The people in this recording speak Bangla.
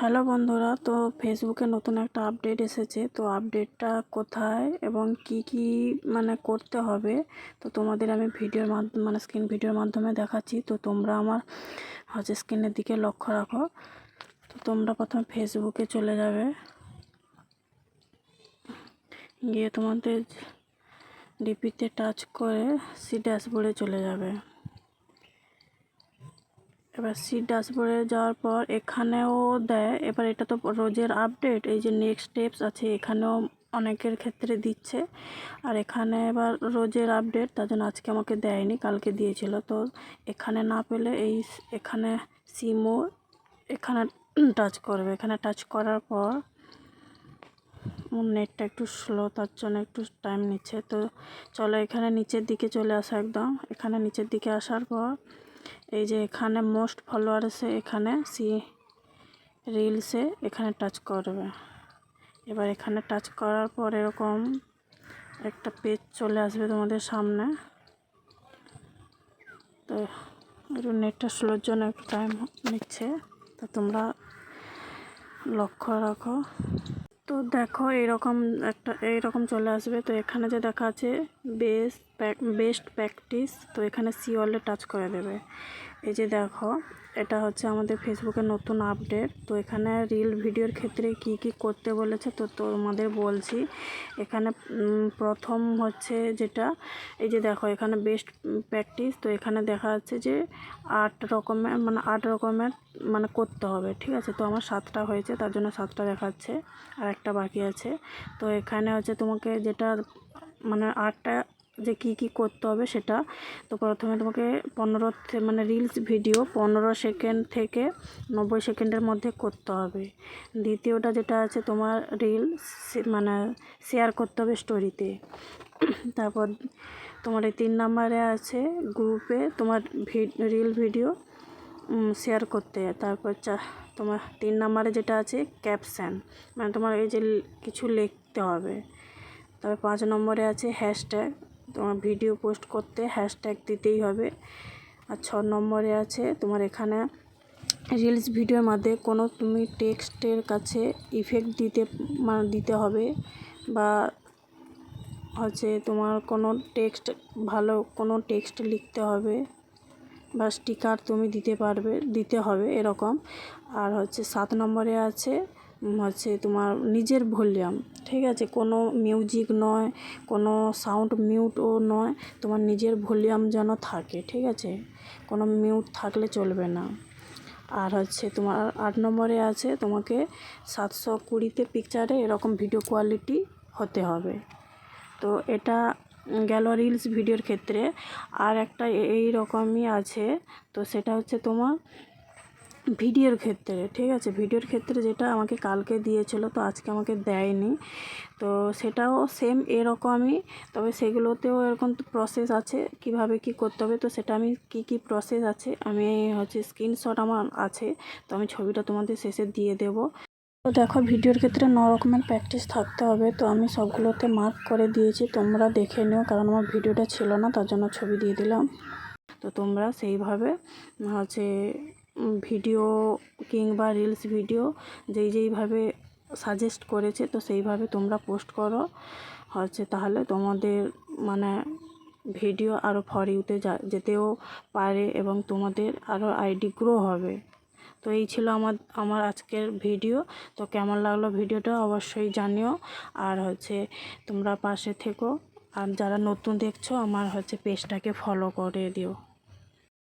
হ্যালো বন্ধুরা, তো ফেসবুকে নতুন একটা আপডেট এসেছে। তো আপডেটটা কোথায় এবং কি মানে করতে হবে, তো তোমাদের আমি ভিডিওর মাধ্যমে স্ক্রিন ভিডিওর মাধ্যমে দেখাচ্ছি। তো তোমরা আমার স্ক্রিনের দিকে লক্ষ্য রাখো। তো তোমরা প্রথমে ফেসবুকে চলে যাবে, গিয়ে তোমাদের ডিপিতে টাচ করে সি ড্যাশবোর্ডে চলে যাবে। এবার সি ড্যাশবোর্ডে যাওয়ার পর এখানেও দেয়। এবার এটা তো রোজের আপডেট, এই যে নেক্সট স্টেপস আছে এখানেও অনেকের ক্ষেত্রে দিচ্ছে। আর এখানে এবার রোজের আপডেট, তার জন্য আজকে আমাকে দেয়নি, কালকে দিয়েছিল। তো এখানে না পেলে এখানে সিমো এখানে টাচ করবে। এখানে টাচ করার পর নেটটা একটু স্লো, তার জন্য একটু টাইম নিচ্ছে। তো চলো এখানে নিচের দিকে চলে আসা, একদম এখানে নিচের দিকে আসার পর এই যে এখানে মোস্ট ফলোয়ার্সে এখানে রিলসে এখানে টাচ করবে। এবার এখানে টাচ করার পর এরকম একটা পেজ চলে আসবে তোমাদের সামনে। তো একটু নেটটা স্লোর জন্য একটু টাইম নিচ্ছে, তো তোমরা লক্ষ্য রাখো। তো দেখো এইরকম চলে আসবে। তো এখানে যে দেখা আছে বেস্ট প্র্যাকটিস, তো এখানে সি অলে টাচ করে দেবে। এই যে দেখো, এটা হচ্ছে আমাদের ফেসবুকের নতুন আপডেট। তো এখানে রিল ভিডিওর ক্ষেত্রে কি করতে বলেছে তো তোমাদের বলছি। এখানে প্রথম হচ্ছে যেটা, এই যে দেখো এখানে বেস্ট প্র্যাকটিস। তো এখানে দেখা যাচ্ছে যে 8 রকমের করতে হবে, ঠিক আছে। তো আমার 7টা হয়েছে, তার জন্য 7টা দেখাচ্ছে, আর একটা বাকি আছে। তো এখানে হচ্ছে তোমাকে যেটা 8টা যে কি করতে হবে সেটা। তো প্রথমে তোমাকে 15 রিলস ভিডিও 15 সেকেন্ড থেকে 90 সেকেন্ডের মধ্যে করতে হবে। দ্বিতীয়টা যেটা আছে তোমার রিল শেয়ার করতে হবে স্টোরিতে। তারপর তোমার এই 3 নম্বরে আছে গ্রুপে তোমার রিল ভিডিও শেয়ার করতে। তারপর তোমার 3 নম্বরে যেটা আছে ক্যাপশন, তোমার এই যে কিছু লিখতে হবে। তারপর 5 নম্বরে আছে হ্যাশট্যাগ, তোমার ভিডিও পোস্ট করতে হ্যাশট্যাগ দিতেই হবে। আর 6 নম্বরে আছে তোমার এখানে রিলস ভিডিওর মধ্যে কোনো তুমি টেক্সটের কাছে ইফেক্ট দিতে হবে, বা তোমার কোনো টেক্সট লিখতে হবে, বা স্টিকার তুমি দিতে হবে এরকম। আর 7 নম্বরে আছে তোমার নিজের ভলিউম, ঠিক আছে। কোনো মিউজিক নয়, কোনো সাউন্ড মিউটও নয়, তোমার নিজের ভলিউম যেন থাকে, ঠিক আছে। কোনো মিউট থাকলে চলবে না। আর তোমার 8 নম্বরে আছে তোমাকে 720 পিকচারে এরকম ভিডিও কোয়ালিটি হতে হবে। তো এটা গেল রিলস ভিডিওর ক্ষেত্রে। আর একটা এই রকমই আছে, তো সেটা হচ্ছে তোমার ভিডিওর ক্ষেত্রে, ঠিক আছে। ভিডিওর ক্ষেত্রে যেটা আমাকে কালকে দিয়েছিল, তো আজকে আমাকে দেয়নি। তো সেটাও সেম এরকমই, তবে সেগুলোতেও এরকম প্রসেস আছে কিভাবে কি করতে হবে। তো সেটা আমি কি প্রসেস আছে আমি স্ক্রিনশট আমার আছে, তো আমি ছবিটা তোমাদের শেষে দিয়ে দেব। তো দেখো ভিডিওর ক্ষেত্রে 9 রকমের প্র্যাকটিস থাকতে হবে। তো আমি সবগুলোতে মার্ক করে দিয়েছি, তোমরা দেখে নিও, কারণ আমার ভিডিওটা ছিল না, তার জন্য ছবি দিয়ে দিলাম। তো তোমরা সেইভাবে ভিডিও কিংবা রিলস ভিডিও যেইভাবে সাজেস্ট করেছে, তো সেইভাবে তোমরা পোস্ট করো। তাহলে তোমাদের ভিডিও আরও ফর ইউতে যেতেও পারে, এবং তোমাদের আরও আইডি গ্রো হবে। তো এই ছিল আমার আজকের ভিডিও। তো কেমন লাগলো ভিডিওটা অবশ্যই জানিও। আর তোমরা পাশে থেকো, আর যারা নতুন দেখছো আমার পেজটাকে ফলো করে দিও।